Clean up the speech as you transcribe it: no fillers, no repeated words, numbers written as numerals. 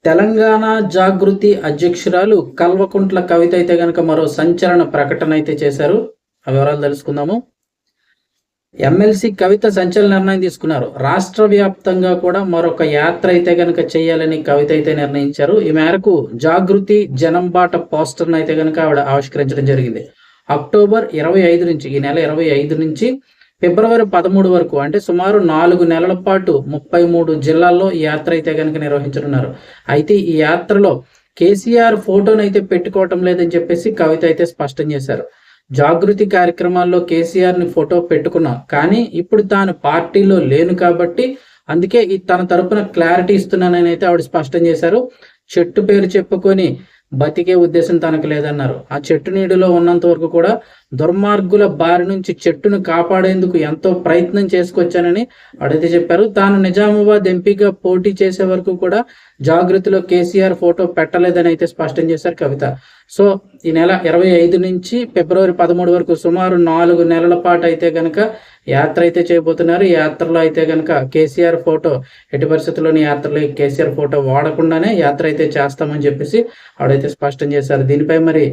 తెలంగాణ జాగృతి అధ్యక్షురాలు కల్వకుంట్ల కవిత అయితే గనక మరో సంచలన ప్రకటన అయితే చేశారు. ఆ వివరాలు తెలుసుకుందాము. ఎమ్మెల్సీ కవిత సంచలన నిర్ణయం తీసుకున్నారు. రాష్ట్ర వ్యాప్తంగా కూడా మరొక యాత్ర అయితే గనక చేయాలని కవిత అయితే నిర్ణయించారు. ఈ మేరకు జాగృతి జనంబాట పోస్టర్ను అయితే గనక ఆవిడ ఆవిష్కరించడం జరిగింది. అక్టోబర్ 25 నుంచి, ఈ నెల 25 నుంచి ఫిబ్రవరి 13 వరకు, అంటే సుమారు 4 నెలల పాటు 33 జిల్లాల్లో ఈ యాత్ర అయితే కనుక నిర్వహించనున్నారు. అయితే ఈ యాత్రలో కేసీఆర్ ఫోటోను అయితే పెట్టుకోవటం లేదని చెప్పేసి కవిత అయితే స్పష్టం చేశారు. జాగృతి కార్యక్రమాల్లో కేసీఆర్ ని ఫోటో పెట్టుకున్నాం, కానీ ఇప్పుడు తాను పార్టీలో లేను కాబట్టి అందుకే తన తరపున క్లారిటీ ఇస్తున్నానని అయితే ఆవిడ స్పష్టం చేశారు. చెట్టు పేరు చెప్పుకొని బతికే ఉద్దేశం తనకు లేదన్నారు. ఆ చెట్టు నీడలో ఉన్నంత వరకు కూడా దుర్మార్గుల బారి నుంచి చెట్టును కాపాడేందుకు ఎంతో ప్రయత్నం చేసుకొచ్చానని అడిగితే చెప్పారు. తాను నిజామాబాద్ ఎంపీగా పోటీ చేసే వరకు కూడా జాగృతిలో కేసీఆర్ ఫోటో పెట్టలేదని అయితే స్పష్టం చేశారు కవిత. సో ఈ నెల 25 నుంచి ఫిబ్రవరి 13 వరకు సుమారు 4 నెలల పాటు అయితే గనక యాత్ర అయితే చేయబోతున్నారు. ఈ యాత్రలో అయితే గనక కేసీఆర్ ఫోటో ఎట్టి పరిస్థితుల్లోని యాత్రలో కేసీఆర్ ఫోటో వాడకుండానే యాత్ర అయితే చేస్తామని చెప్పేసి ఆవిడైతే స్పష్టం చేశారు. దీనిపై మరి